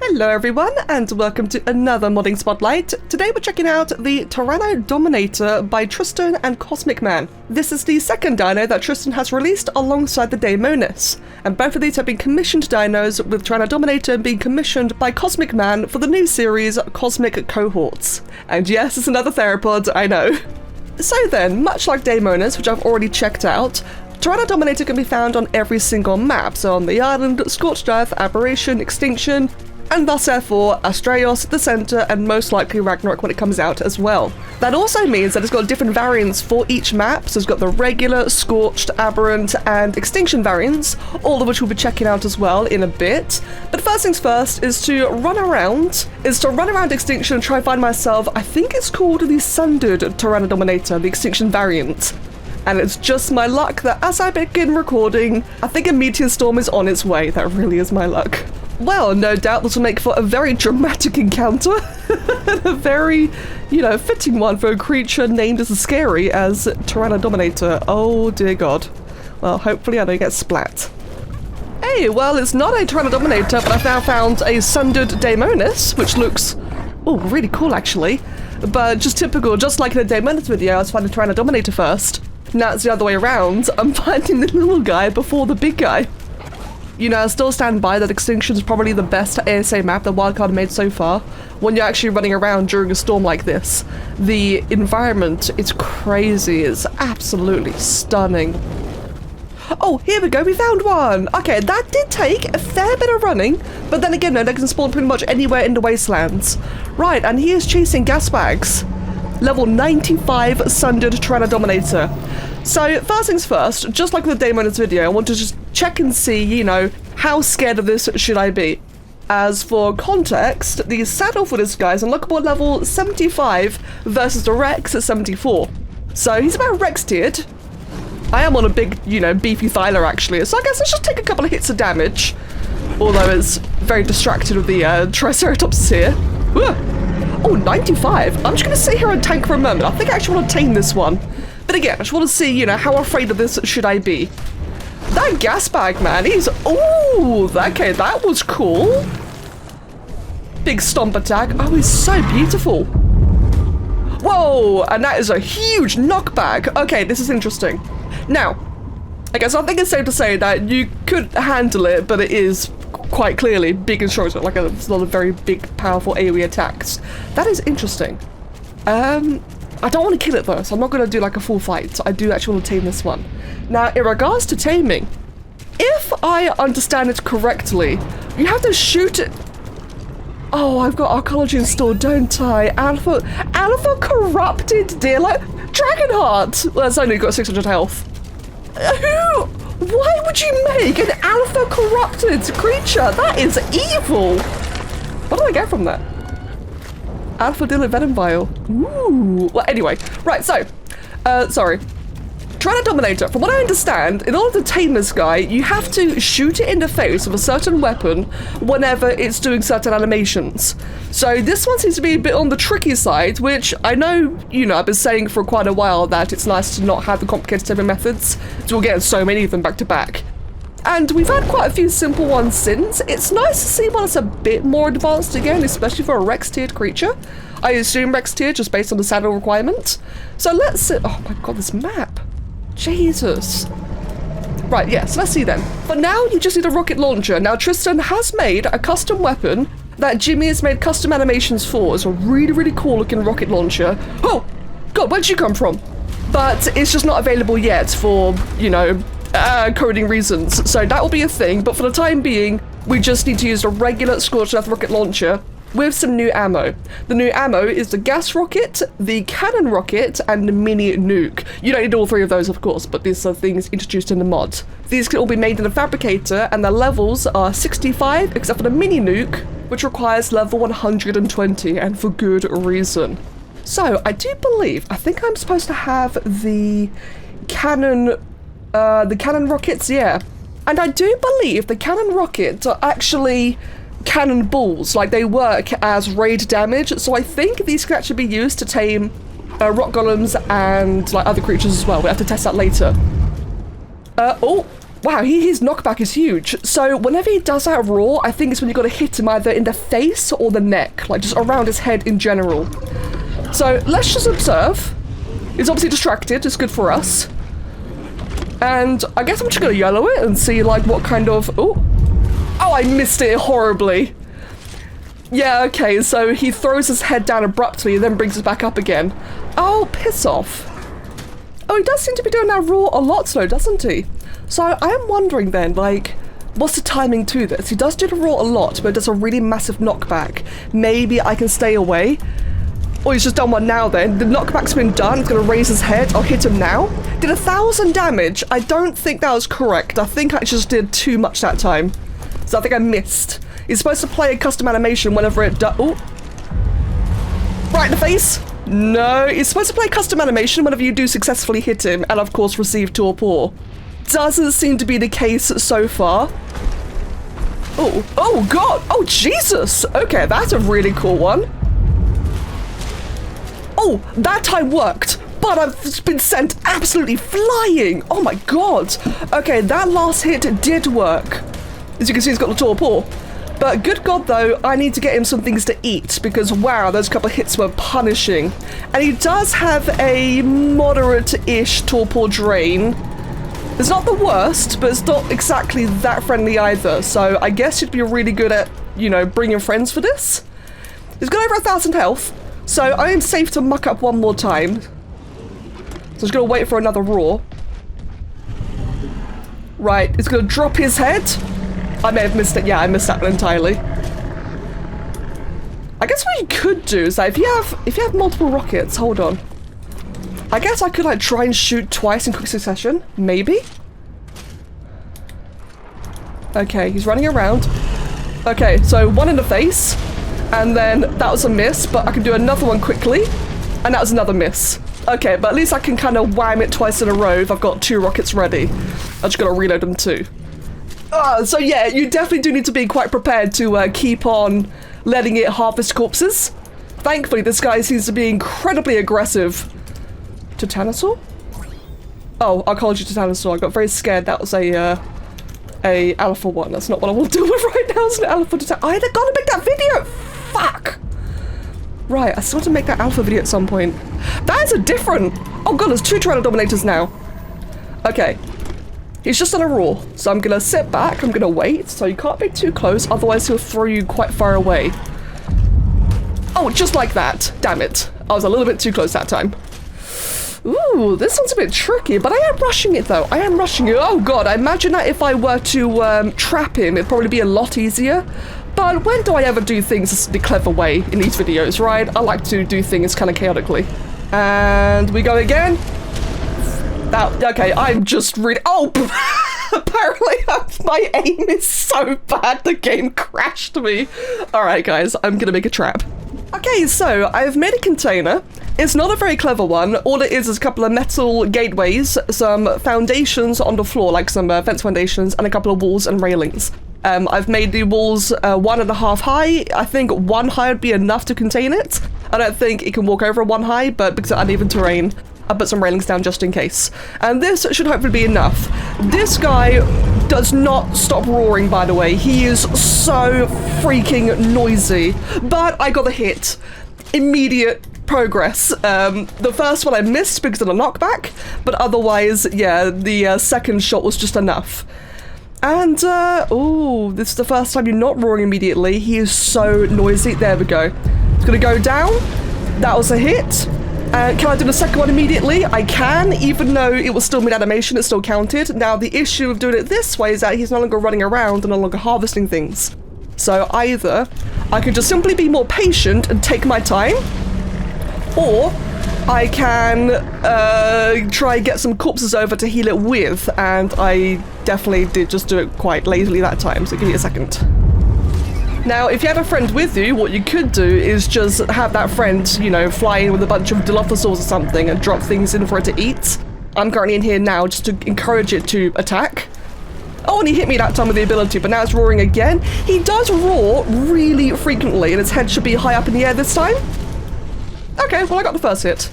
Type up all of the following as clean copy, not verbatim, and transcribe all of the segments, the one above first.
Hello everyone, and welcome to another modding spotlight. Today we're checking out the Tyrannodominator by Tristan and Cosmic Man. This is the second dino that Tristan has released alongside the daemonis, and both of these have been commissioned dinos, with Tyrannodominator being commissioned by Cosmic Man for the new series Cosmic Cohorts. And yes, it's another theropod, I know. So then, much like daemonis, which I've already checked out, Tyrannodominator can be found on every single map, so on the island, Scorched Earth, Aberration, Extinction, and thus therefore Astraeos, the Center, and most likely Ragnarok when it comes out as well. That also means that it's got different variants for each map, so it's got the regular, Scorched, Aberrant, and Extinction variants, all of which we'll be checking out as well in a bit. But first things first is to run around Extinction and try and find myself, I think it's called the Sundered Tyrannodominator, the Extinction variant. And it's just my luck that as I begin recording, I think a meteor storm is on its way. That really is my luck. Well, no doubt this will make for a very dramatic encounter. A very, fitting one for a creature named as scary as Tyrannodominator. Oh dear god. Well, hopefully I don't get splat. Hey, well, it's not a Tyrannodominator, but I've now found a Sundered daemonis, which looks, really cool actually. But just typical, just like in the daemonis video, I was finding Tyrannodominator first. Now it's the other way around. I'm finding the little guy before the big guy. I still stand by that Extinction is probably the best ASA map that Wildcard made so far. When you're actually running around during a storm like this, the environment is crazy. It's absolutely stunning. Oh, here we go. We found one. Okay, that did take a fair bit of running, but then again, they can spawn pretty much anywhere in the wastelands. Right, and he is chasing gas bags. Level 95 Sundered Tyrannodominator. So first things first, just like with the daemonis video, I want to just check and see, how scared of this should I be. As for context, the saddle for this guy is unlockable at level 75 versus the Rex at 74. So he's about Rex tiered. I am on a big, beefy thyler actually, so I guess let's just take a couple of hits of damage. Although it's very distracted with the Triceratops here. Oh, 95. I'm just going to sit here and tank for a moment. I think I actually want to tame this one. But again, I just want to see, how afraid of this should I be. That gas bag, man, he's... Ooh, okay, that was cool. Big stomp attack. Oh, he's so beautiful. Whoa, and that is a huge knockback. Okay, this is interesting. Now, I guess I think it's safe to say that you could handle it, but it is quite clearly big and strong. Like it's not a very big, powerful AoE attacks. That is interesting. I don't want to kill it though, so I'm not going to do like a full fight. So I do actually want to tame this one. Now, in regards to taming, if I understand it correctly, you have to shoot it. Oh, I've got archaeology installed, don't I? Alpha corrupted deer, like Dragonheart. Well, it's only got 600 health. Why would you make an alpha corrupted creature? That is evil. What do I get from that? Alpha Dillet Venom Vial. Ooh. Well, anyway. Right, so. Sorry. Tyrannodominator, from what I understand, in order to tame this guy, you have to shoot it in the face with a certain weapon whenever it's doing certain animations. So this one seems to be a bit on the tricky side, which I know, I've been saying for quite a while that it's nice to not have the complicated taming methods, so we're getting so many of them back to back. And we've had quite a few simple ones since. It's nice to see one that's a bit more advanced again, especially for a Rex-tiered creature. I assume Rex-tiered just based on the saddle requirement. So let's see. Oh my god, this map. Jesus. Right, yeah, so let's see then. For now, you just need a rocket launcher. Now, Tristan has made a custom weapon that Jimmy has made custom animations for. It's a really, really cool looking rocket launcher. Oh, god, where'd you come from? But it's just not available yet for, coding reasons. So that will be a thing, but for the time being, we just need to use a regular Scorched Earth rocket launcher with some new ammo. The new ammo is the gas rocket, the cannon rocket, and the mini nuke. You don't need all three of those, of course, but these are things introduced in the mod. These can all be made in a fabricator, and the levels are 65, except for the mini nuke, which requires level 120, and for good reason. So, I think I'm supposed to have the cannon rockets, yeah. And I do believe the cannon rockets are actually cannon balls, like they work as raid damage, so I think these can actually be used to tame rock golems and like other creatures as well. We have to test that later. Oh, Wow, his knockback is huge. So whenever he does that roar, I think it's when you got to hit him either in the face or the neck, like just around his head in general. So let's just observe. He's obviously distracted, it's good for us. And I guess I'm just gonna yellow it and see like what kind of, oh, I missed it horribly. Yeah, okay, so he throws his head down abruptly and then brings it back up again. Oh, piss off. Oh, he does seem to be doing that roar a lot though, doesn't he? So I am wondering then, like, what's the timing to this? He does do the roar a lot, but it does a really massive knockback. Maybe I can stay away. Or he's just done one now then. The knockback's been done, it's gonna raise his head. I'll hit him now. Did 1,000 damage. I don't think that was correct. I think I just did too much that time. So I think I missed. He's supposed to play a custom animation whenever it does. Oh. Right in the face. No, he's supposed to play custom animation whenever you do successfully hit him and of course receive torpor. Doesn't seem to be the case so far. Oh god, oh Jesus. Okay, that's a really cool one. Oh, that time worked, but I've been sent absolutely flying. Oh my god. Okay, that last hit did work. As you can see, he's got the torpor. But good god though, I need to get him some things to eat because wow, those couple of hits were punishing. And he does have a moderate-ish torpor drain. It's not the worst, but it's not exactly that friendly either. So I guess you'd be really good at, you know, bringing friends for this. He's got over 1,000 health, so I am safe to muck up one more time. So I'm just gonna wait for another roar. Right, he's gonna drop his head. I may have missed it. Yeah, I missed that one entirely. I guess what you could do is that if you have multiple rockets, hold on. I guess I could like try and shoot twice in quick succession, maybe. Okay, he's running around. Okay, so one in the face, and then that was a miss, but I can do another one quickly, and that was another miss. Okay, but at least I can kind of wham it twice in a row if I've got 2 rockets ready. I just gotta reload them too. So yeah, you definitely do need to be quite prepared to keep on letting it harvest corpses. Thankfully, this guy seems to be incredibly aggressive. Titanosaur? Oh, I called you Titanosaur. I got very scared. That was a alpha one. That's not what I want to do with right now. It's an alpha Titanosaur. I gotta make that video! Fuck! Right, I still want to make that alpha video at some point. That is a different... Oh god, there's 2 Tyrannodominators now. Okay. He's just on a roar, so I'm gonna sit back, I'm gonna wait, so you can't be too close, otherwise he'll throw you quite far away. Oh, just like that. Damn it. I was a little bit too close that time. Ooh, this one's a bit tricky, but I am rushing it though. I am rushing it. Oh god, I imagine that if I were to trap him, it'd probably be a lot easier. But when do I ever do things the clever way in these videos, right? I like to do things kind of chaotically. And we go again. Okay, I'm just really... Oh! Apparently my aim is so bad the game crashed me. Alright guys, I'm gonna make a trap. Okay, so I've made a container. It's not a very clever one. All it is a couple of metal gateways, some foundations on the floor, like some fence foundations, and a couple of walls and railings. I've made the walls 1.5 high. I think 1 high would be enough to contain it. I don't think it can walk over 1 high, but because of uneven terrain, I put some railings down just in case. And this should hopefully be enough. This guy does not stop roaring, by the way. He is so freaking noisy. But I got the hit. Immediate progress. The first one I missed because of the knockback, but otherwise, yeah, the second shot was just enough. And, oh, this is the first time you're not roaring immediately. He is so noisy. There we go. It's gonna go down. That was a hit. Can I do the second one immediately? I can, even though it was still mid-animation, it still counted. Now, the issue of doing it this way is that he's no longer running around and no longer harvesting things. So either I could just simply be more patient and take my time, or I can try and get some corpses over to heal it with, and I definitely did just do it quite lazily that time, so give me a second. Now, if you have a friend with you, what you could do is just have that friend, you know, fly in with a bunch of Dilophosaurs or something and drop things in for it to eat. I'm currently in here now just to encourage it to attack. Oh, and he hit me that time with the ability, but now it's roaring again. He does roar really frequently, and his head should be high up in the air this time. Okay, well, I got the first hit.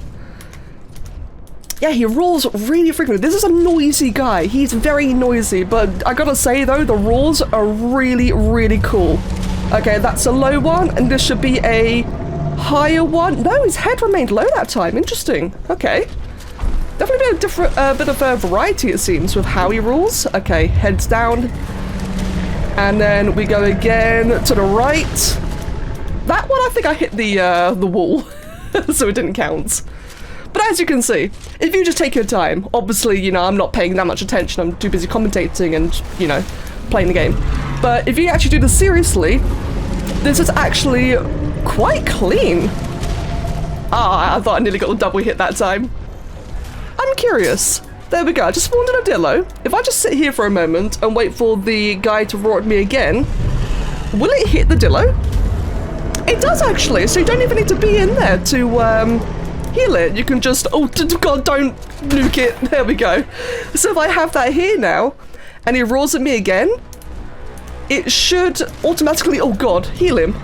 Yeah, he rolls really frequently. This is a noisy guy. He's very noisy, but I gotta say though, the rolls are really, really cool. Okay, that's a low one, and this should be a higher one. No, his head remained low that time. Interesting. Okay. Definitely a different, bit of a variety, it seems, with how he rolls. Okay, heads down. And then we go again to the right. That one, I think I hit the wall, so it didn't count. But as you can see, if you just take your time, obviously, you know, I'm not paying that much attention. I'm too busy commentating and, you know, playing the game. But if you actually do this seriously, this is actually quite clean. Ah, I thought I nearly got the double hit that time. I'm curious. There we go. I just spawned in a dillo. If I just sit here for a moment and wait for the guy to roar at me again, will it hit the dillo? It does actually, so you don't even need to be in there to heal it. You can just, oh god, don't nuke it. There we go. So if I have that here now, and he roars at me again, it should automatically, oh god, heal him.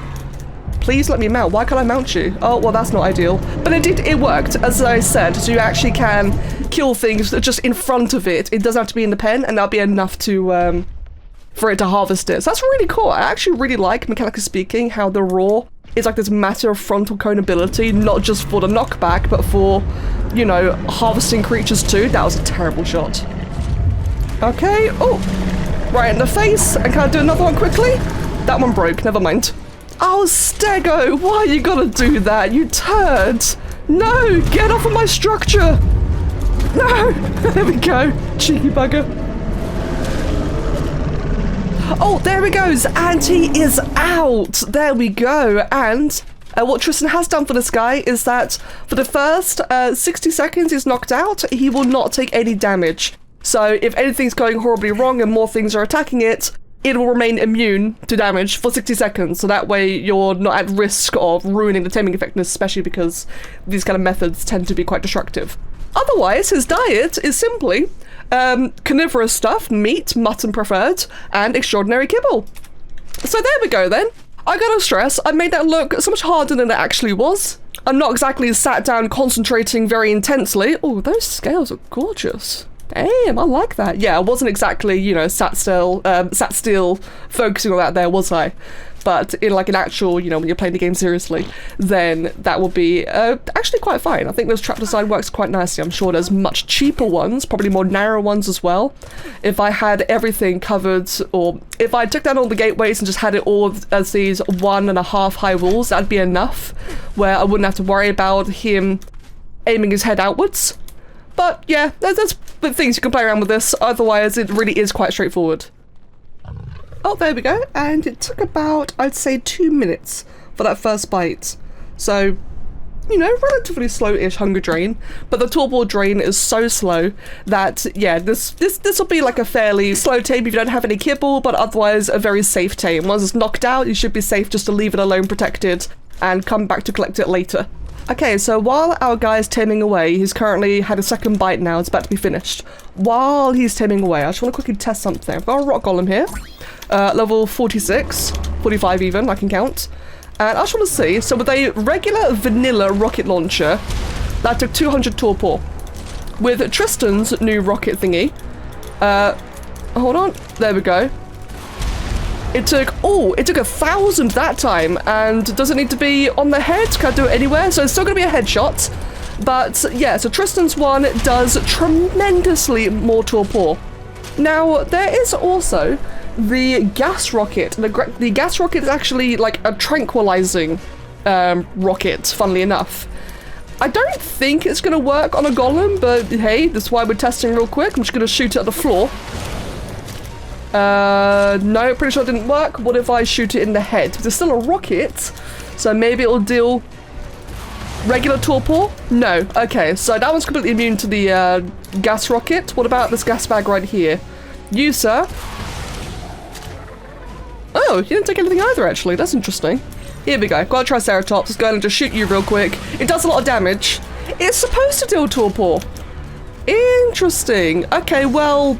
Please let me mount. Why can't I mount you? Oh, well, that's not ideal. But it worked, as I said, so you actually can kill things just in front of it. It doesn't have to be in the pen, and that'll be enough to, for it to harvest it. So that's really cool. I actually really like, mechanically speaking, how the roar is like this matter of frontal cone ability, not just for the knockback, but for, you know, harvesting creatures too. That was a terrible shot. Okay, oh, right in the face. And can I do another one quickly? That one broke, never mind. Oh, Stego, why you gotta do that, you turd? No, get off of my structure. No, there we go, cheeky bugger. Oh, there he goes, and he is out. There we go. And what Tristan has done for this guy is that for the first 60 seconds he's knocked out, he will not take any damage. So if anything's going horribly wrong and more things are attacking it, it will remain immune to damage for 60 seconds. So that way you're not at risk of ruining the taming effectiveness, especially because these kind of methods tend to be quite destructive. Otherwise, his diet is simply carnivorous stuff, meat, mutton preferred, and extraordinary kibble. So there we go then. I gotta stress, I made that look so much harder than it actually was. I'm not exactly sat down concentrating very intensely. Oh, those scales are gorgeous. Damn, I like that. Yeah, I wasn't exactly, you know, sat still focusing on that there, was I? But in like an actual, you know, when you're playing the game seriously, then that will be actually quite fine. I think this trap design works quite nicely. I'm sure there's much cheaper ones, probably more narrow ones as well. If I had everything covered, or if I took down all the gateways and just had it all as these 1.5 high walls, that'd be enough, where I wouldn't have to worry about him aiming his head outwards. But yeah, there's things you can play around with this. Otherwise, it really is quite straightforward. Oh, there we go. And it took about, I'd say, 2 minutes for that first bite. So, you know, relatively slow-ish hunger drain. But the torpor drain is so slow that, yeah, this will be like a fairly slow tame if you don't have any kibble, but otherwise a very safe tame. Once it's knocked out, you should be safe just to leave it alone protected and come back to collect it later. Okay, so while our guy is taming away, he's currently had a second bite now, it's about to be finished. While he's taming away, I just want to quickly test something. I've got a rock golem here, level 46, 45 even, I can count. And I just want to see, so with a regular vanilla rocket launcher, that took 200 torpor. With Tristan's new rocket thingy, hold on, there we go. It took 1,000 that time, and does it need to be on the head? Can I do it anywhere? So it's still going to be a headshot, but yeah, so Tristan's one does tremendously more torpor. Now, there is also the gas rocket. The gas rocket is actually like a tranquilizing rocket, funnily enough. I don't think it's going to work on a golem, but hey, that's why we're testing real quick. I'm just going to shoot it at the floor. No, pretty sure it didn't work. What if I shoot it in the head? But it's still a rocket, so maybe it'll deal regular torpor? No. Okay, so that one's completely immune to the gas rocket. What about this gas bag right here? You, sir. Oh, you didn't take anything either, actually. That's interesting. Here we go. Got a Triceratops. Let's go ahead and just shoot you real quick. It does a lot of damage. It's supposed to deal torpor. Interesting. Okay, well,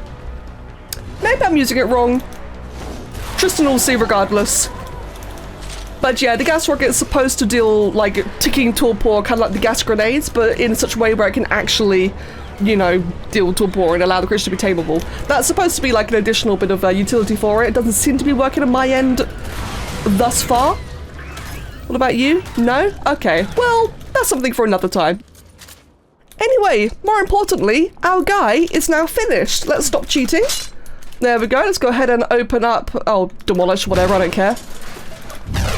maybe I'm using it wrong. Tristan will see regardless. But yeah, the gas rocket is supposed to deal like ticking torpor, kind of like the gas grenades, but in such a way where it can actually you know, deal to a boar and allow the creature to be tameable. That's supposed to be like an additional bit of utility for it. It doesn't seem to be working on my end thus far. What about you? No? Okay, well, that's something for another time. Anyway, more importantly, our guy is now finished. Let's stop cheating. There we go. Let's go ahead and open up, oh, demolish, whatever, I don't care.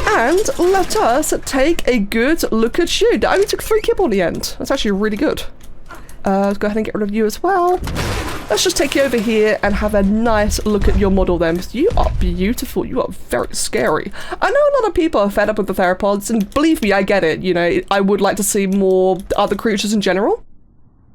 And let us take a good look at you. I only took 3 kibble in the end. That's actually really good. Let's go ahead and get rid of you as well. Let's just take you over here and have a nice look at your model then. You are beautiful. You are very scary. I know a lot of people are fed up with the theropods, and believe me, I get it. You know, I would like to see more other creatures in general.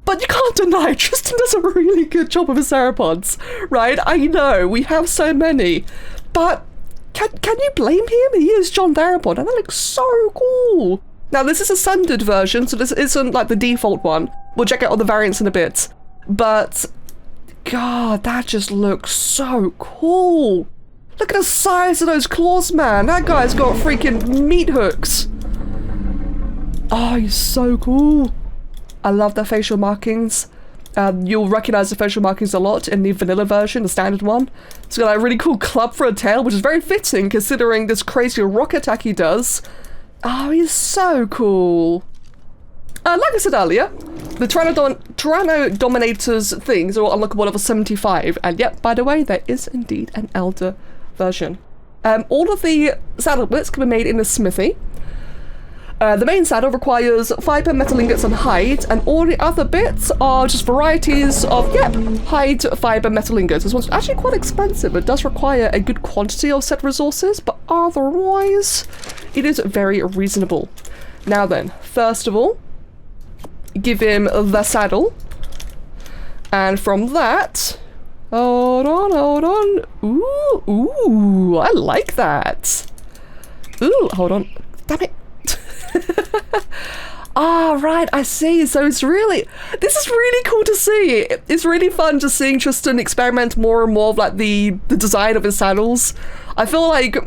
But you can't deny Tristan does a really good job with his theropods, right? I know, we have so many. But can you blame him? He is John Theropod, and that looks so cool. Now, this is a sundered version, so this isn't like the default one. We'll check out all the variants in a bit. But, God, that just looks so cool. Look at the size of those claws, man. That guy's got freaking meat hooks. Oh, he's so cool. I love the facial markings. You'll recognize the facial markings a lot in the vanilla version, the standard one. It's got a really cool club for a tail, which is very fitting considering this crazy rock attack he does. Oh, he's so cool. Like I said earlier, the Tyrannodominator's things are all unlockable level 75. And yep, by the way, there is indeed an elder version. All of the saddle bits can be made in the smithy. The main saddle requires fiber, metal ingots, and hide, and all the other bits are just varieties of, yep, hide, fiber, metal ingots. This one's actually quite expensive. It does require a good quantity of set resources, but otherwise, it is very reasonable. Now then, first of all, give him the saddle, and from that, hold on, ooh, I like that. Ooh, hold on, damn it. Ah, right, I see. So it's really, this is really cool to see. It's really fun just seeing Tristan experiment more and more of like the design of his saddles. I feel like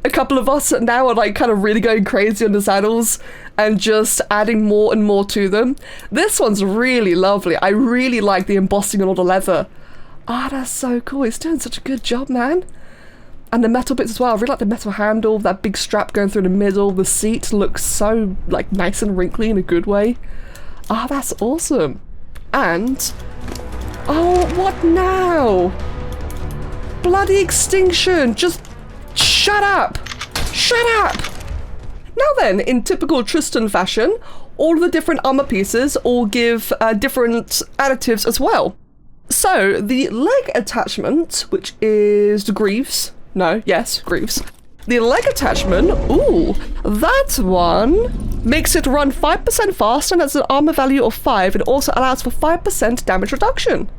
a couple of us now are like kind of really going crazy on the saddles and just adding more and more to them. This one's really lovely. I really like the embossing on all the leather. Ah, that's so cool. He's doing such a good job, man. And the metal bits as well. I really like the metal handle, that big strap going through the middle. The seat looks so like nice and wrinkly in a good way. Ah, that's awesome. And, oh, what now? Bloody extinction. Just shut up. Shut up. Now then, in typical Tristan fashion, all of the different armor pieces all give different additives as well. So the leg attachment, which is the greaves. No, yes, greaves. The leg attachment, ooh, that one makes it run 5% faster and has an armor value of 5. It also allows for 5% damage reduction.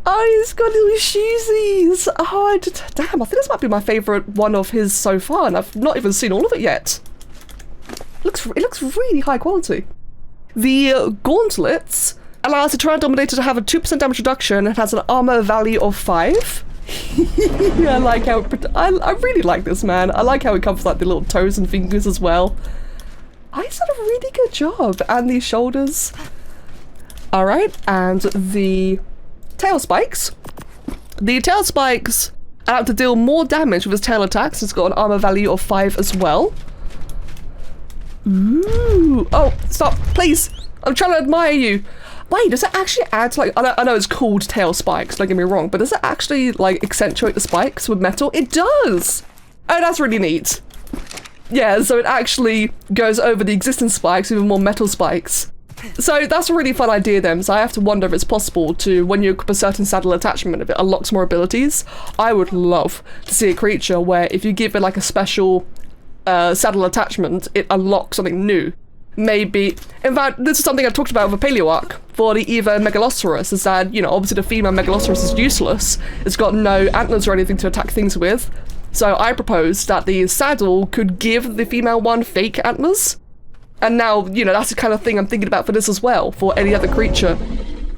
Oh, he's got little shoesies. Oh, damn, I think this might be my favorite one of his so far, and I've not even seen all of it yet. It looks really high quality. The gauntlets allows the Tyrannodominator to have a 2% damage reduction and has an armor value of 5. I like how I really like this, man. I like how it covers like the little toes and fingers as well. He's done a really good job. And these shoulders. Alright, and the tail spikes. The tail spikes allow to deal more damage with his tail attacks. It's got an armor value of 5 as well. Ooh. Oh, stop, please. I'm trying to admire you. Wait, does it actually add to, like, I know it's called tail spikes, don't get me wrong, but does it actually, like, accentuate the spikes with metal? It does! Oh, that's really neat. Yeah, so it actually goes over the existing spikes with more metal spikes. So that's a really fun idea then, so I have to wonder if it's possible to, when you equip a certain saddle attachment, if it unlocks more abilities. I would love to see a creature where if you give it, like, a special saddle attachment, it unlocks something new. Maybe, in fact, this is something I talked about with a Paleo ARK for the Evo Megalosaurus, is that, you know, obviously the female Megalosaurus is useless. It's got no antlers or anything to attack things with. So I proposed that the saddle could give the female one fake antlers. And now, you know, that's the kind of thing I'm thinking about for this as well, for any other creature,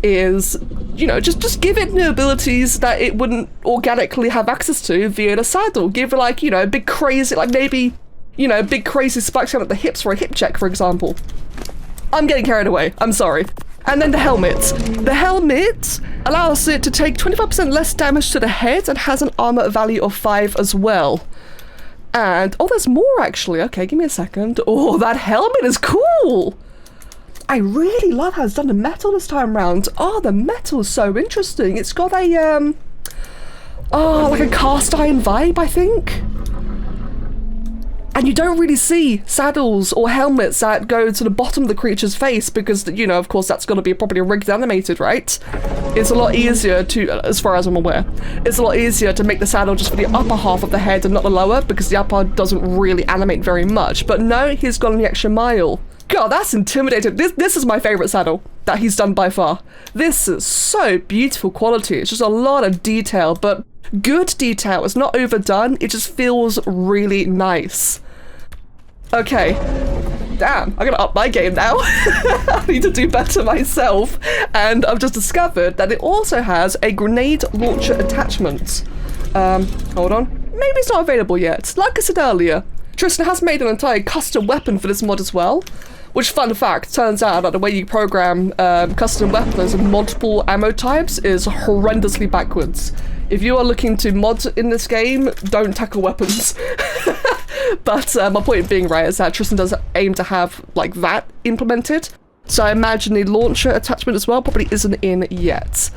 is, you know, just give it new abilities that it wouldn't organically have access to via the saddle. Give it, like, you know, big crazy, like maybe, you know, big crazy spikes down at the hips for a hip check, for example. I'm getting carried away. I'm sorry. And then the helmet. The helmet allows it to take 25% less damage to the head and has an armor value of 5 as well. And, oh, there's more actually. Okay, give me a second. Oh, that helmet is cool. I really love how it's done the metal this time around. Oh, the metal is so interesting. It's got a, like a cast iron vibe, I think. And you don't really see saddles or helmets that go to the bottom of the creature's face because, you know, of course, that's going to be properly rigged animated, right? It's a lot easier to, as far as I'm aware, it's a lot easier to make the saddle just for the upper half of the head and not the lower because the upper doesn't really animate very much. But no, he's gone the extra mile. God, that's intimidating. This is my favorite saddle that he's done by far. This is so beautiful quality. It's just a lot of detail, but good detail. It's not overdone. It just feels really nice. Okay. Damn, I'm gonna up my game now. I need to do better myself. And I've just discovered that it also has a grenade launcher attachment. Hold on. Maybe it's not available yet. Like I said earlier, Tristan has made an entire custom weapon for this mod as well. Which, fun fact, turns out that the way you program custom weapons and multiple ammo types is horrendously backwards. If you are looking to mod in this game, don't tackle weapons. But my point being, right, is that Tristan does aim to have, like, that implemented. So I imagine the launcher attachment as well probably isn't in yet.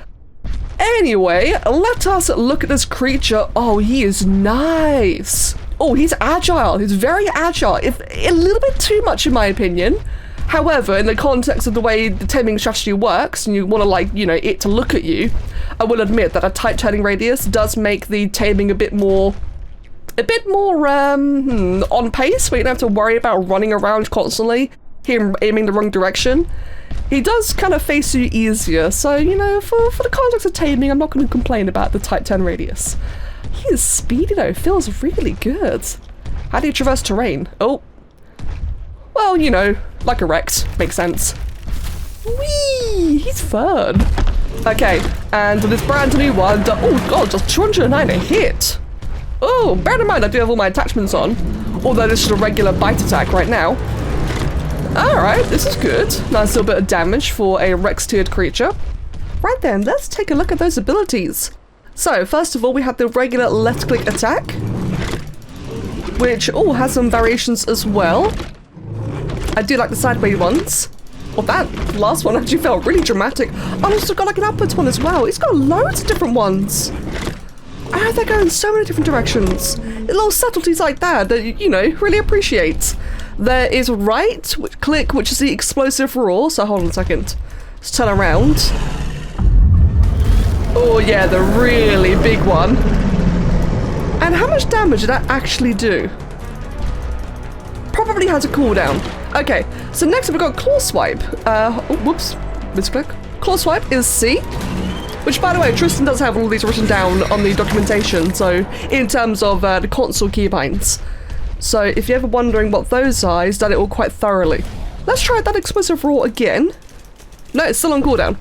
Anyway, let us look at this creature. Oh, he is nice. Oh, he's agile. He's very agile. If a little bit too much, in my opinion. However, in the context of the way the taming strategy works, and you want to, like, you know, it to look at you, I will admit that a tight turning radius does make the taming a bit more on pace, where you don't have to worry about running around constantly, him aiming the wrong direction. He does kind of face you easier, so, you know, for the context of taming, I'm not going to complain about the tight turn radius. He is speedy though, feels really good. How do you traverse terrain? Oh. Well, you know, like a Rex, makes sense. Whee! He's fun. Okay, and with this brand new one, oh god, just 209 a hit. Oh, bear in mind I do have all my attachments on, although this is a regular bite attack right now. Alright, this is good. Nice little bit of damage for a Rex-tiered creature. Right then, let's take a look at those abilities. So, first of all, we have the regular left-click attack, which, oh, has some variations as well. I do like the sideways ones. Well, that last one actually felt really dramatic. Oh, he's also got like an upwards one as well. He's got loads of different ones. Oh, they go in so many different directions. Little subtleties like that that, you know, really appreciate. There is right click, which is the explosive roar. So hold on a second. Let's turn around. Oh yeah, the really big one. And how much damage did that actually do? Probably has a cooldown. Okay, so next we've got claw swipe. Oh, whoops, misclick. Claw swipe is C, which, by the way, Tristan does have all these written down on the documentation, so in terms of the console keybinds. So if you're ever wondering what those are, he's done it all quite thoroughly. Let's try that explosive roar again. No, it's still on cooldown.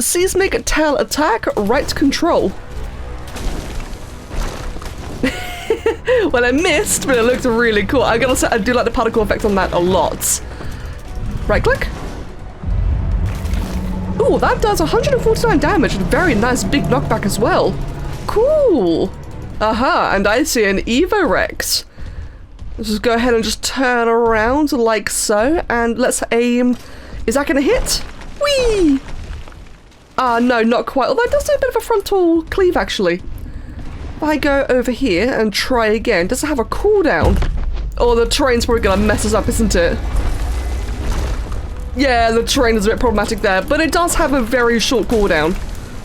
Seismic tail attack, right control. Well, I missed, but it looked really cool. I gotta say, I do like the particle effect on that a lot. Right click. Ooh, that does 149 damage. Very nice big knockback as well. Cool. Aha, and I see an Evo Rex. Let's just go ahead and just turn around like so, and let's aim. Is that gonna hit? Whee! No, not quite. Although it does do a bit of a frontal cleave, actually. If I go over here and try again, does it have a cooldown? Oh, the terrain's probably gonna mess us up, isn't it? Yeah, the terrain is a bit problematic there, but it does have a very short cooldown.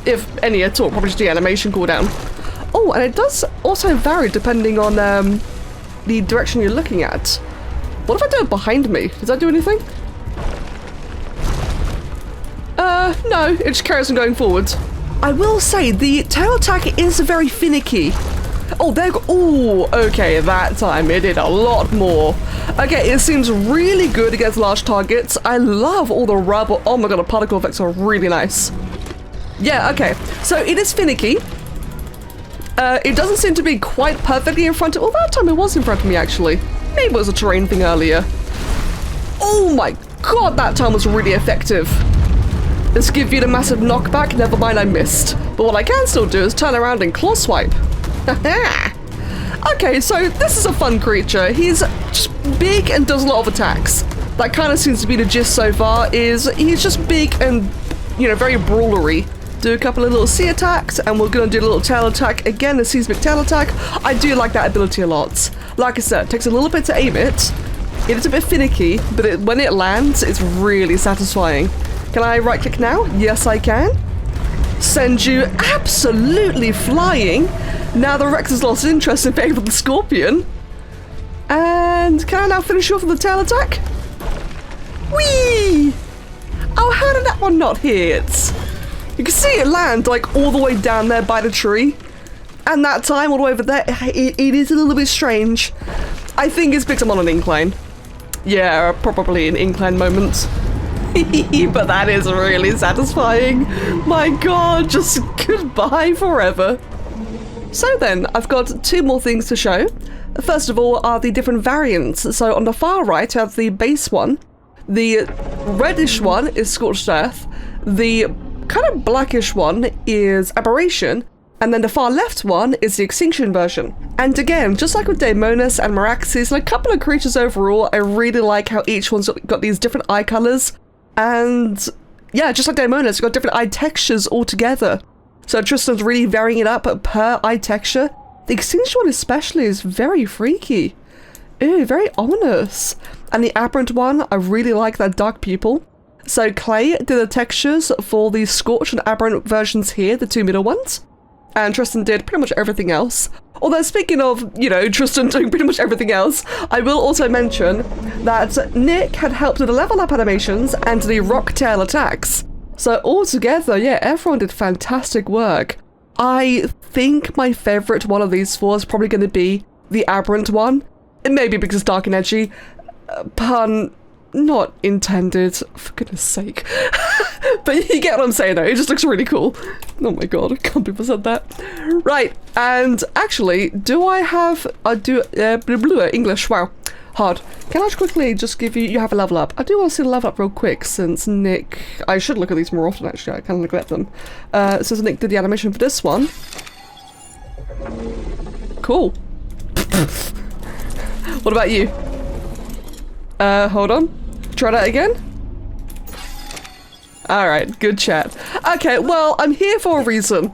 If any at all, probably just the animation cooldown. Oh, and it does also vary depending on the direction you're looking at. What if I do it behind me? Does that do anything? No, it just carries on going forward. I will say, the tail attack is very finicky. Oh, there go. Oh, okay, that time it did a lot more. Okay, it seems really good against large targets. I love all the rubber. Oh my god, the particle effects are really nice. Yeah, okay, so it is finicky. It doesn't seem to be quite perfectly in front of... Well, that time it was in front of me, actually. Maybe it was a terrain thing earlier. Oh my god, that time was really effective. Let's give you the massive knockback. Never mind, I missed. But what I can still do is turn around and claw swipe. Okay, so this is a fun creature. He's just big and does a lot of attacks. That kind of seems to be the gist so far, is he's just big and, you know, very brawlery. Do a couple of little sea attacks, and we're going to do a little tail attack. Again, a seismic tail attack. I do like that ability a lot. Like I said, it takes a little bit to aim it. It is a bit finicky, but when it lands, it's really satisfying. Can I right click now? Yes, I can. Send you absolutely flying. Now the Rex has lost interest in favor of the Scorpion. And can I now finish you off with the tail attack? Whee! Oh, how did that one not hit? You can see it land like all the way down there by the tree. And that time all the way over there, it is a little bit strange. I think it's because I'm on an incline. Yeah, probably an incline moment. But that is really satisfying. My god, just goodbye forever. So then, I've got two more things to show. First of all are the different variants. So on the far right, I have the base one. The reddish one is Scorched Earth. The kind of blackish one is Aberration. And then the far left one is the Extinction version. And again, just like with daemonis and Meraxes, and a couple of creatures overall, I really like how each one's got these different eye colors. And yeah, just like daemonis, you've got different eye textures altogether. So Tristan's really varying it up per eye texture. The Extinction one especially is very freaky. Ooh, very ominous. And the aberrant one, I really like that dark pupil. So Clay did the textures for the scorched and aberrant versions here, the two middle ones. And Tristan did pretty much everything else. Although speaking of, you know, Tristan doing pretty much everything else, I will also mention that Nick had helped with the level up animations and the rock tail attacks. So altogether, yeah, everyone did fantastic work. I think my favourite one of these four is probably going to be the aberrant one. Maybe because dark and edgy. Pun not intended, for goodness sake. But you get what I'm saying though, it just looks really cool. Oh my god, I can't believe I said that. Right, and actually, do I have, English, wow, hard. Can I just quickly just give you have a level up. I do want to see the level up real quick since Nick, I should look at these more often actually, I kind of neglect them. Since Nick did the animation for this one. Cool. What about you? Hold on. Try that again. Alright, good chat. Okay, well, I'm here for a reason.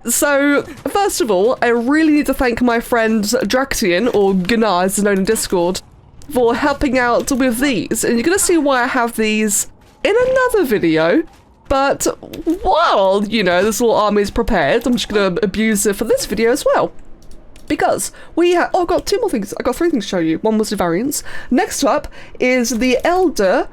So, first of all, I really need to thank my friend Draxian, or Gunnar as known in Discord, for helping out with these. And you're going to see why I have these in another video. But while, you know, this little army is prepared, I'm just going to abuse it for this video as well. Because we have, oh, I've got two more things. I've got three things to show you. One was the variants. Next up is the Elder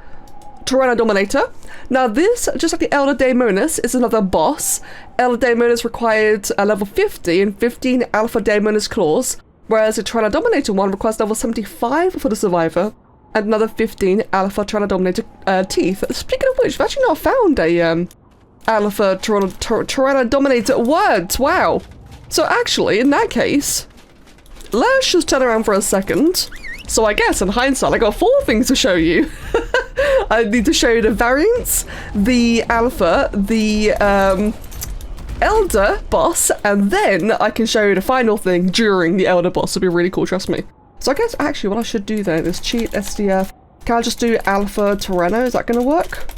Tyrannodominator. Now this, just like the Elder Daemonis, is another boss. Elder Daemonis required a level 50 and 15 Alpha Daemonis claws, whereas the Tyrannodominator one requires level 75 for the survivor, and another 15 Alpha Tyrannodominator teeth. Speaking of which, I've actually not found a Alpha Tyrannodominator word. Wow. So actually, in that case, let's just turn around for a second. So I guess in hindsight, I got four things to show you. I need to show you the variants, the alpha, the elder boss, and then I can show you the final thing during the elder boss. It'll be really cool, trust me. So I guess actually what I should do then is cheat SDF. Can I just do alpha tyranno? Is that going to work?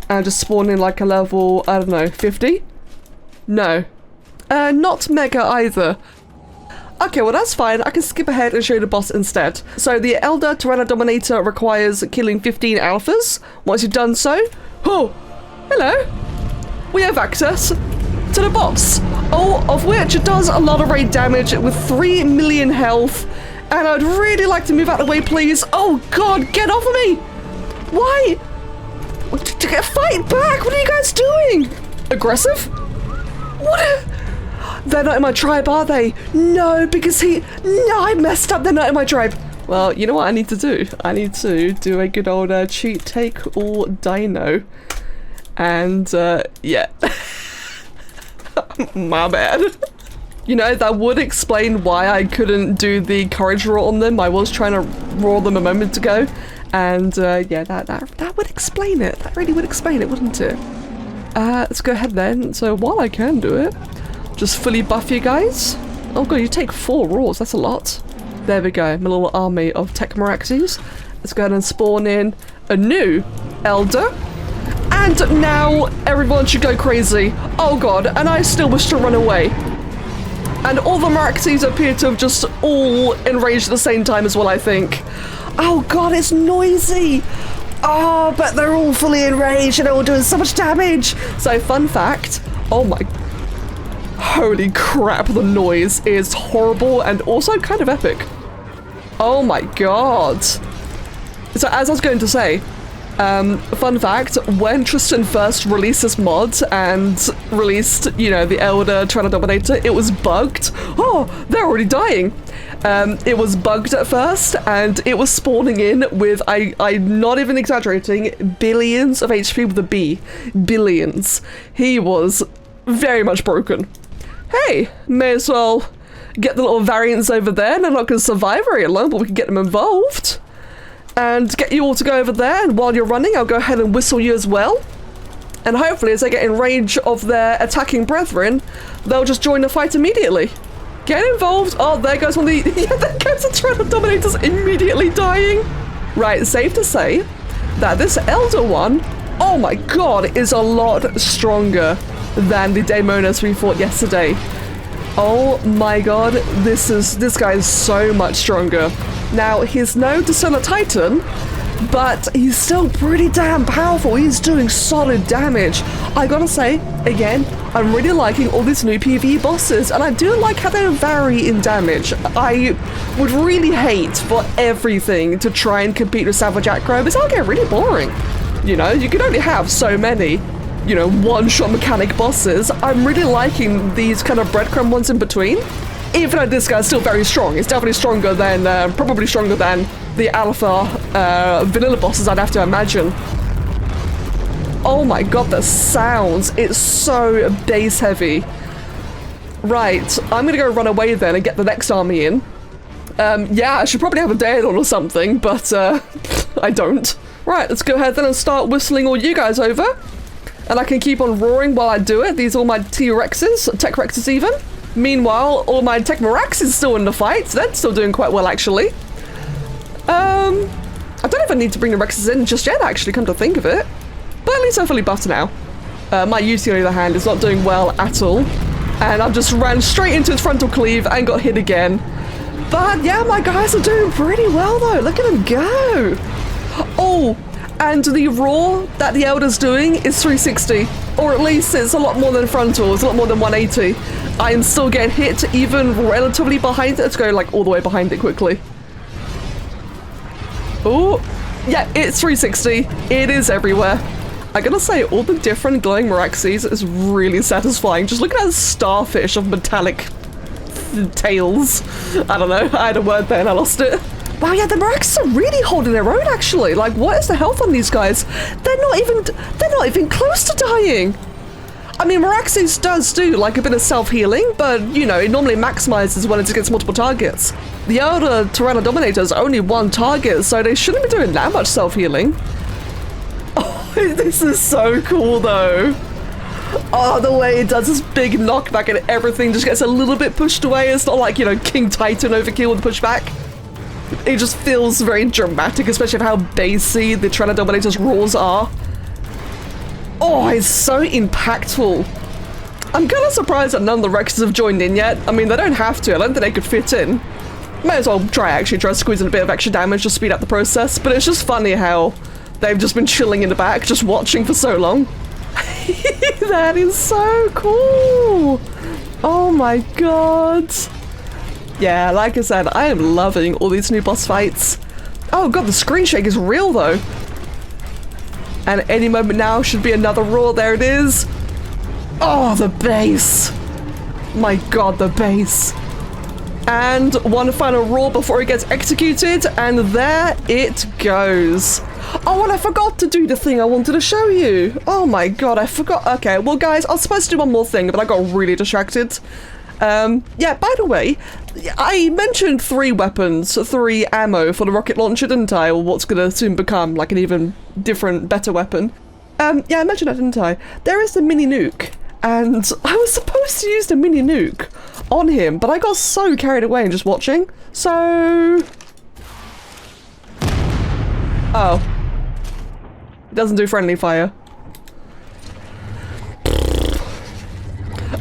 And just spawn in like a level, I don't know, 50? No. Not mega either. Okay, well that's fine. I can skip ahead and show you the boss instead. So the Elder Tyrannodominator requires killing 15 alphas. Once you've done so, oh, hello. We have access to the boss. Oh, of which it does a lot of raid damage with 3 million health. And I'd really like to move out of the way, please. Oh god, get off of me. Why? Fight back. What are you guys doing? Aggressive? What? They're not in my tribe, are they? No, because no, I messed up. They're not in my tribe. Well, you know what I need to do? I need to do a good old cheat, take all dino. And, yeah. My bad. You know, that would explain why I couldn't do the courage roll on them. I was trying to roll them a moment ago. And, yeah, that would explain it. That really would explain it, wouldn't it? Let's go ahead then. So while I can do it, just fully buff you guys. Oh god, you take 4 raws, that's a lot. There we go, my little army of tech Meraxes. Let's go ahead and spawn in a new elder. And now everyone should go crazy. Oh god, and I still wish to run away. And all the Meraxes appear to have just all enraged at the same time as well, I think. Oh god, it's noisy. Oh, but they're all fully enraged and they're all doing so much damage. So fun fact, oh my, holy crap, the noise is horrible and also kind of epic. Oh my god. So as I was going to say, fun fact, when Tristan first released this mod and released, you know, the Elder Tyrannodominator, it was bugged. Oh, they're already dying. It was bugged at first and it was spawning in with, I'm not even exaggerating, billions of HP with a B. Billions. He was very much broken. Hey, may as well get the little variants over there. They're not going to survive very long, but we can get them involved. And get you all to go over there, and while you're running, I'll go ahead and whistle you as well. And hopefully, as they get in range of their attacking brethren, they'll just join the fight immediately. Get involved. Oh, there goes one of the... yeah, there goes the Tyrannodominators immediately dying. Right, safe to say that this Elder one, oh my god, is a lot stronger than the daemonis we fought yesterday. Oh my god, this guy is so much stronger. Now, he's no Discerner Titan, but he's still pretty damn powerful. He's doing solid damage. I gotta say, again, I'm really liking all these new PvE bosses, and I do like how they vary in damage. I would really hate for everything to try and compete with Savage Acro, because that'll get really boring. You know, you can only have so many, you know, one-shot mechanic bosses. I'm really liking these kind of breadcrumb ones in between. Even though this guy's still very strong. He's definitely stronger than, probably stronger than the alpha vanilla bosses, I'd have to imagine. Oh my god, the sounds. It's so bass heavy. Right, I'm gonna go run away then and get the next army in. Yeah, I should probably have a daedon or something, but I don't. Right, let's go ahead then and start whistling all you guys over. And I can keep on roaring while I do it. These are all my T-Rexes, Tech Rexes even. Meanwhile, all my Tech Merax is still in the fight. They're still doing quite well, actually. I don't know if I need to bring the Rexes in just yet, actually, come to think of it. But at least I'm fully buffed now. My UC, on the other hand, is not doing well at all. And I've just ran straight into his frontal cleave and got hit again. But yeah, my guys are doing pretty well, though. Look at them go. Oh, and the roar that the Elder's doing is 360. Or at least it's a lot more than frontal. It's a lot more than 180. I am still getting hit even relatively behind it. Let's go like all the way behind it quickly. Oh, yeah, it's 360. It is everywhere. I gotta say, all the different glowing Meraxes is really satisfying. Just look at that starfish of metallic tails. I don't know, I had a word there and I lost it. Wow, yeah, the Meraxes are really holding their own, actually. Like, what is the health on these guys? They're not even close to dying. I mean, Meraxes does do like a bit of self-healing, but you know, it normally maximizes when it gets multiple targets. The Elder Tyrannodominator is only one target, so they shouldn't be doing that much self-healing. Oh, this is so cool though. Oh, the way it does this big knockback and everything just gets a little bit pushed away. It's not like, you know, King Titan overkill with pushback. It just feels very dramatic, especially of how bassy the Tyrannodominator's roars are. Oh, it's so impactful. I'm kind of surprised that none of the Rexes have joined in yet. I mean, they don't have to. I don't think they could fit in. May as well try squeezing a bit of extra damage to speed up the process, but it's just funny how they've just been chilling in the back, just watching for so long. That is so cool. Oh my god. Yeah, like I said, I am loving all these new boss fights. Oh god, the screen shake is real though. And any moment now should be another roar. There it is. Oh, the bass. My god, the bass. And one final roar before it gets executed, and there it goes. Oh, and I forgot to do the thing I wanted to show you. Oh my god, I forgot. Okay, well guys, I was supposed to do one more thing, but I got really distracted. Yeah, by the way, I mentioned 3 weapons, 3 ammo for the rocket launcher, didn't I? Or what's gonna soon become like an even different, better weapon. Yeah, I mentioned that, didn't I? There is the mini nuke, and I was supposed to use the mini nuke on him, but I got so carried away and just watching, so... Oh. It doesn't do friendly fire.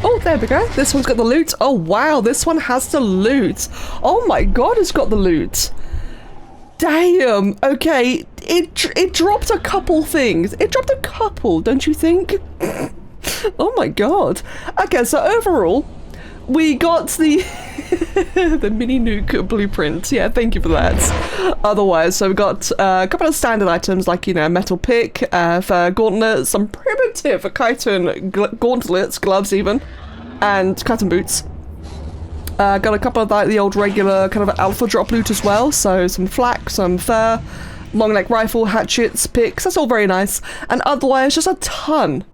Oh, there we go. This one's got the loot. Oh, wow, this one has the loot. Oh my god, it's got the loot. Damn. Okay, it dropped a couple things. It dropped a couple, don't you think? Oh my god. Okay, so overall, we got the the mini nuke blueprint. Yeah, thank you for that. Otherwise, so we got a couple of standard items like, you know, metal pick, for gauntlets, some primitive chitin gauntlets, gloves even, and chitin boots. Got a couple of like the old regular kind of alpha drop loot as well, so some flak, some fur, long neck rifle, hatchets, picks, that's all very nice. And otherwise, just a ton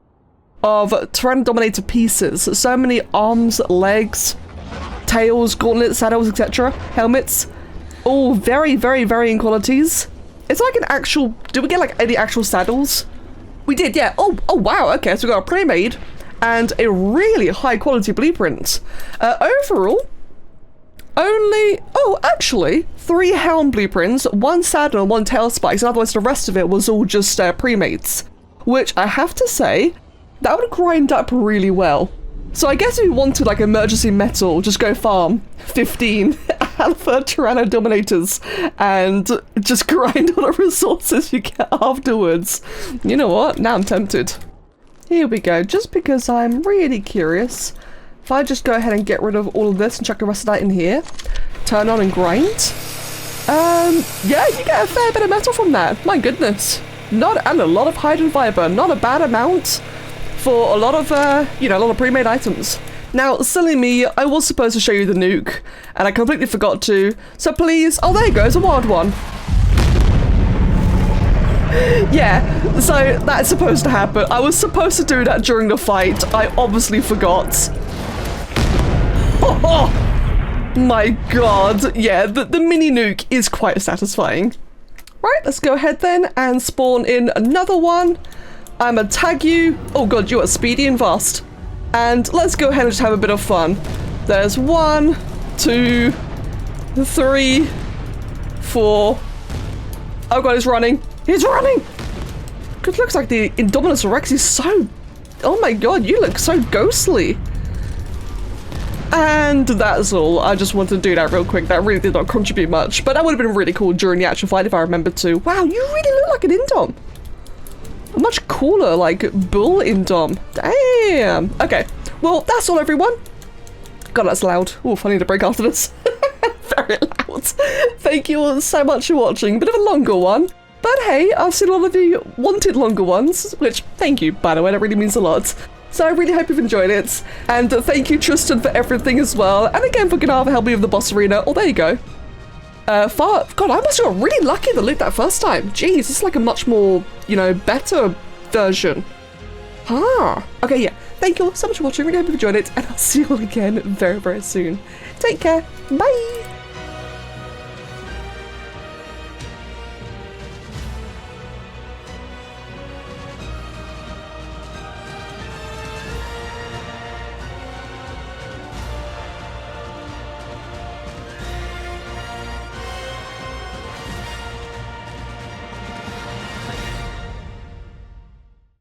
of Tyrannodominator pieces. So many arms, legs, tails, gauntlets, saddles, etc. Helmets. All very, very varying qualities. It's like an actual... Did we get like any actual saddles? We did, yeah. Oh wow, okay, so we got a pre-made and a really high quality blueprint. Overall, only... Oh, actually, 3 helm blueprints, 1 saddle and 1 tail spikes, and otherwise the rest of it was all just pre-mates. Which I have to say, that would grind up really well. So I guess if you wanted like emergency metal, just go farm 15 alpha Tyrannodominators and just grind all the resources you get afterwards. You know what? Now I'm tempted. Here we go. Just because I'm really curious, if I just go ahead and get rid of all of this and chuck the rest of that in here, turn on and grind. Yeah, you get a fair bit of metal from that. My goodness. And a lot of hide and fiber. Not a bad amount for a lot of, you know, a lot of pre-made items. Now, silly me, I was supposed to show you the nuke, and I completely forgot to, so please... Oh, there you go, it's a wild one. Yeah, so that's supposed to happen. I was supposed to do that during the fight. I obviously forgot. Oh, my god. Yeah, the mini nuke is quite satisfying. Right, let's go ahead then and spawn in another one. I'm gonna tag you. Oh god, you are speedy and fast. And let's go ahead and just have a bit of fun. There's 1, 2, 3, 4. Oh god, he's running. He's running! It looks like the Indominus Rex is so... Oh my god, you look so ghostly. And that's all. I just wanted to do that real quick. That really did not contribute much, but that would have been really cool during the actual fight if I remembered to. Wow, you really look like an Indom. A much cooler, like, bull Indom. Damn. Okay, well, that's all, everyone. God, that's loud. Oh, I need a break after this. Very loud. Thank you all so much for watching. Bit of a longer one. But hey, I've seen a lot of you wanted longer ones, which, thank you, by the way, that really means a lot. So I really hope you've enjoyed it. And thank you, Tristan, for everything as well. And again, for Gunnar for helping me with the boss arena. Oh, there you go. God, I must have got really lucky to loot that first time. Jeez, this is like a much more, you know, better version. Ah, okay, yeah. Thank you all so much for watching. Really hope you've enjoyed it. And I'll see you all again very, very soon. Take care. Bye.